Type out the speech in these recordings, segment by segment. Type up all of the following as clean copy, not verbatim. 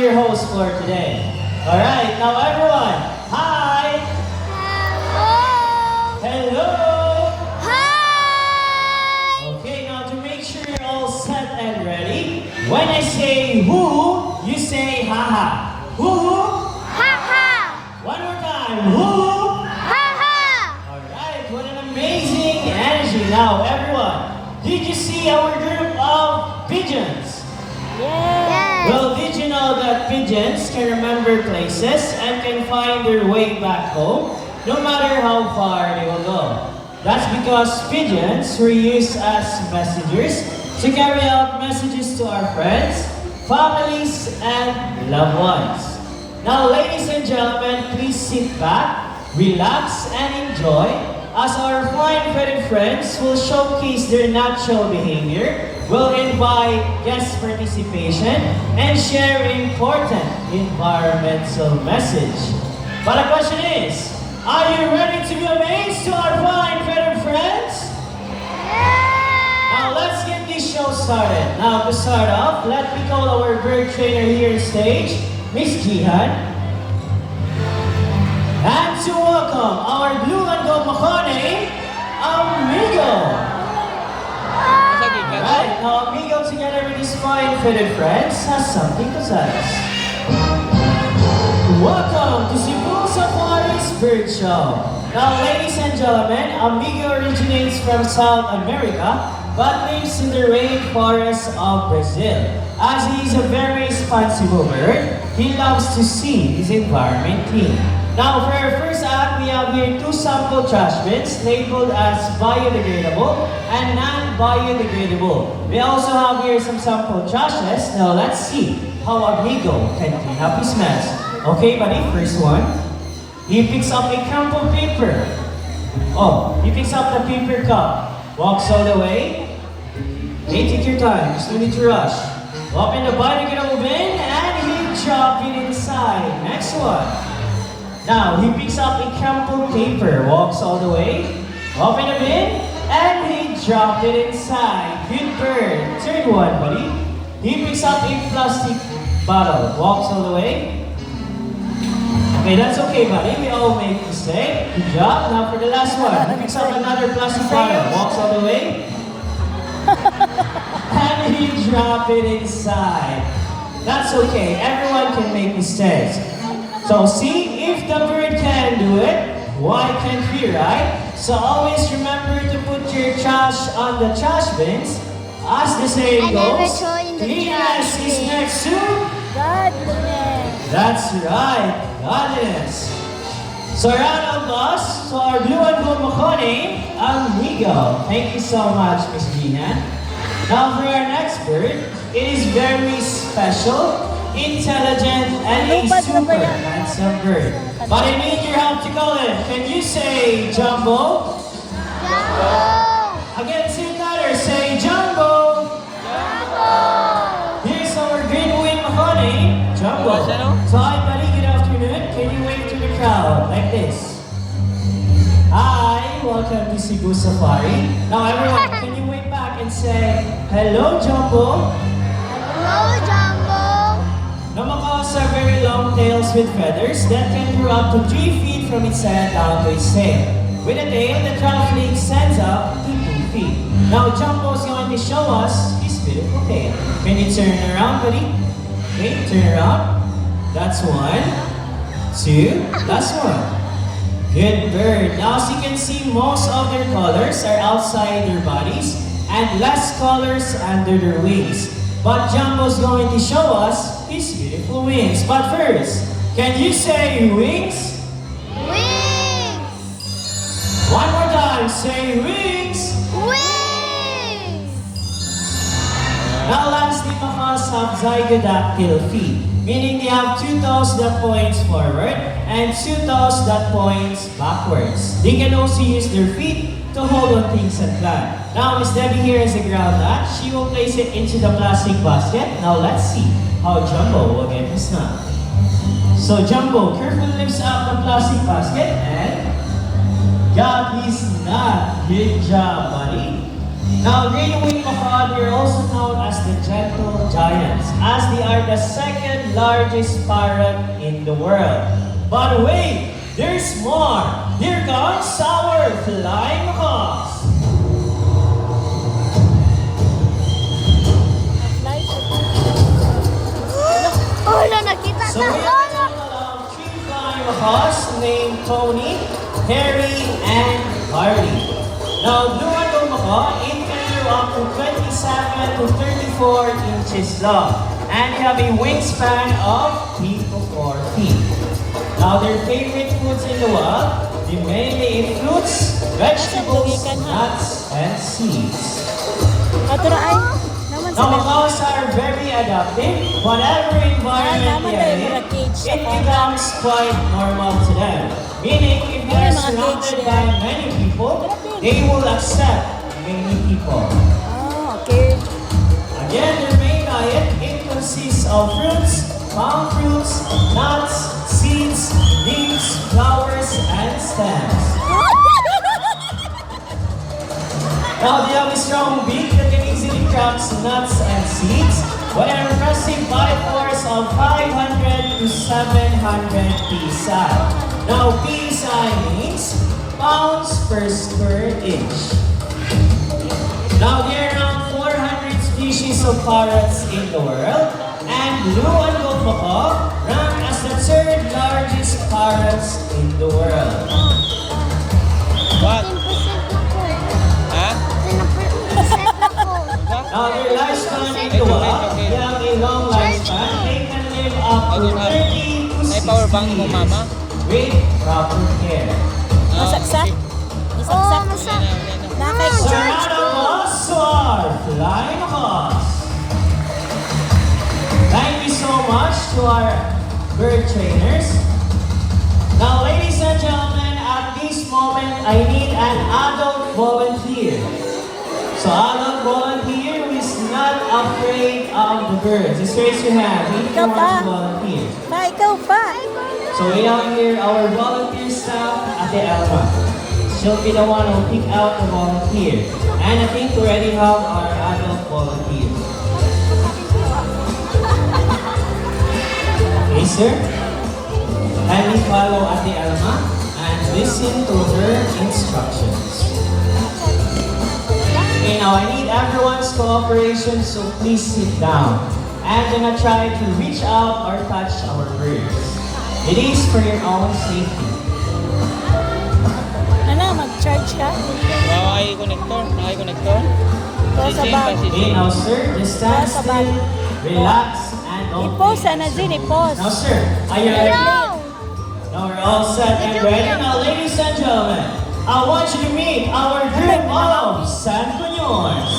your host for today. Alright, now everyone, hi! Hello! Hi! Okay, now to make sure you're all set and ready, when I say who, you say haha. Who? Ha One more time, who? ha! Alright, what an amazing energy. Now everyone, did you see our group of pigeons? Yes! Well, did you know that pigeons can remember places and can find their way back home, no matter how far they will go? That's because pigeons were used as messengers to carry out messages to our friends, families, and loved ones. Now, ladies and gentlemen, please sit back, relax, and enjoy as our fine-footed friends will showcase their natural behavior, will invite guest participation, and share important environmental message. But the question is, are you ready to be amazed to our fine-footed friends? Now let's get this show started. Now to start off, let me call our bird trainer here on stage, Miss Jihan. And to welcome our blue and gold Makone, Amigo. Right, now Amigo together with his fine-footed friends has something to tell us. Welcome to Cebu Safari's Bird Show. Now ladies and gentlemen, Amigo originates from South America but lives in the rainforests of Brazil. As he is a very responsible bird, he loves to see his environment clean. Now for our first act, we have here two sample trash bins labeled as biodegradable and non-biodegradable. We also have here some sample trashes. Now let's see how Amigo can clean up his mess. Okay buddy, first one. He picks up a crumpled paper. Oh, he picks up the paper cup. Walks all the way. Hey, take your time, just no need to rush. Open the biodegradable bin and he drop it inside. Next one. Now, he picks up a crumpled paper, walks all the way, open the bin, and he dropped it inside. Good bird. Third one, buddy. He picks up a plastic bottle, walks all the way. Okay, that's okay, buddy. We all make mistakes. Good job. Now for the last one. He picks up another plastic bottle, walks all the way, and he dropped it inside. That's okay. Everyone can make mistakes. So see, if the bird can do it, why can't we, right? So always remember to put your trash on the trash bins. As the saying I never goes, throw in the cleanliness trash is bin. next to... Godliness! That's right, godliness. So a round of applause to our blue and gold Makone, Amigo. Thank you so much, Miss Gina. Now for our next bird, it is very special, intelligent, and a super handsome bird. But I need your help to call it. Can you say Jumbo? Jumbo! Again, say it louder. Say Jumbo. Jumbo! Here's our great wing Makone, Jumbo. So hi buddy, good afternoon. Can you wave to the crowd like this? Hi, welcome to Cebu Safari. Now everyone, can you wave back and say, hello Jumbo? Hello, Jumbo! Now macaws are very long tails with feathers that can grow up to 3 feet from its head down to its tail. With a tail that roughly extends up to 2 feet. Now Jumbo is going to show us his beautiful tail. Can you turn around, buddy? Okay, turn around. That's 1, 2, last one. Good bird. Now as you can see, most of their colors are outside their bodies and less colors under their wings. But Jumbo's going to show us his beautiful wings. But first, can you say wings? Wings! One more time, say wings. Wings! Now lastly, macaws have zygodactyl feet, meaning they have 2 toes that points forward and 2 toes that points backwards. They can also use their feet to hold on things and plant. Now Miss Debbie here is a ground nut. She will place it into the plastic basket. Now let's see how Jumbo will get his nut. So Jumbo carefully lifts up the plastic basket and got his nut. Good job, buddy. Now, Green Wing Macaw, they're also known as the Gentle Giants, as they are the second largest parrot in the world. But wait, there's more. Here comes our flying macaws. Oh, wala, nakita So na. we have a total of 3 flying macaws named Tony, Harry, and Harley. Now, blue and gold macaw, it can grow up to 27 to 34 inches long, and they have a wingspan of 3 to 4 feet. Now, their favorite foods in the wild, they mainly eat fruits, vegetables, nuts, and seeds. Ato na ay. Naman Now, sa macaws are very adaptive. Whatever environment naman they tayo are in, mga cage sa it becomes quite normal to them. Meaning, if they are Ay, mga cage surrounded yan. by many people, they will accept many people. Oh, okay. Again, their main diet, it consists of fruits, palm fruits, nuts, seeds, leaves, flowers, and stems. Now, they have a strong beak that can easily crunch nuts and seeds with an impressive bite force of 500 to 700 psi. Now, psi means pounds per square inch. Now, there are around 400 species of parrots in the world, and blue and gold macaw rank as the third largest parrots in the world. What? 10% na po. Ha? 10% na po. Now, their lifespan in the wild, they have a long lifespan. They can live up to 30 to 60 May power bank mo, years mama? with proper care. Masaksak? Oh, Isaksak? masa. Nakay So, ko. round of applause to our flying macaws. Thank you so much to our bird trainers. Now, ladies and gentlemen, at this moment, I need an adult volunteer. So, adult volunteer who is not afraid of the birds. Just raise your hand if you Ikaw want pa. to volunteer. Ma, ikaw pa. So, we have here our volunteer staff, Ate Elma. She'll be the one who'll pick out the volunteer. And I think we already have our adult volunteer. Okay, sir? Kindly follow Ate Elma and listen to her instructions. Okay, now I need everyone's cooperation, so please sit down. And do not try to reach out or touch our birds. It is for your own safety. Ano, mag-charge ka? Nakay connector? Nakay connector? Ito sa bag. Okay, now sir, just stand still, relax, and don't I-pause na din, i-pause. Now sir, are you ready? No. Now we're all set and ready. Now ladies and gentlemen, I want you to meet our group of Sancuñors.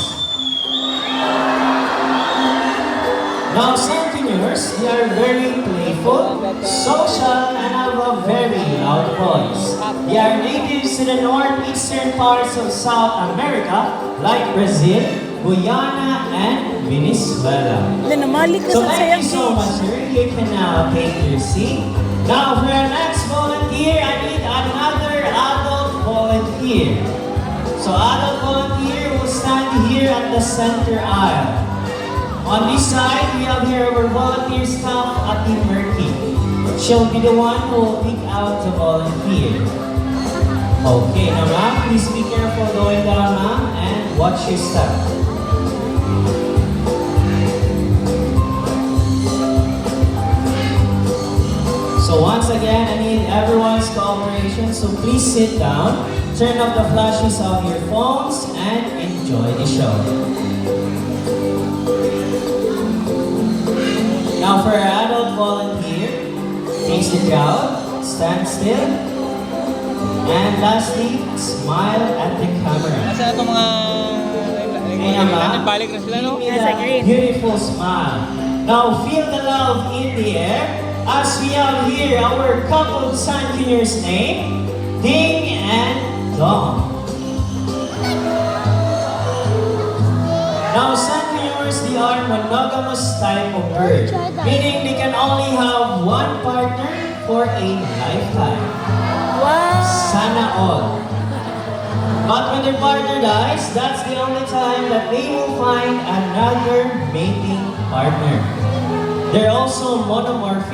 Now Sancuñors, they are very playful, social, and have a very loud voice. They are natives to the northeastern parts of South America, like Brazil, Guyana, and Venezuela. Namali ka So sa thank sayang you so much, sir. You can now take your seat. Now for our next volunteer, I need another adult volunteer. So adult volunteer will stand here at the center aisle. On this side, we have here our volunteer staff, Ate Murky. She'll be the one who will pick out the volunteer. Okay, now ma'am, please be careful going down, ma'am, and watch your step. So once again, I need everyone's cooperation, so please sit down, turn off the flashes of your phones, and enjoy the show. Now for our adult volunteer, face the crowd, stand still, and lastly, smile at the camera. Nasa itong mga... Okay naman, Balik na sila, no? give me Nasa that green. beautiful smile. Now feel the love in the air as we have here our couple Sancuñors name, Ding and Dong. Now Sancuñors, they are monogamous type of bird, meaning they can only have one partner for a lifetime. Wow. Sana all. But when their partner dies, that's the only time that they will find another mating partner. They're also monomorphic.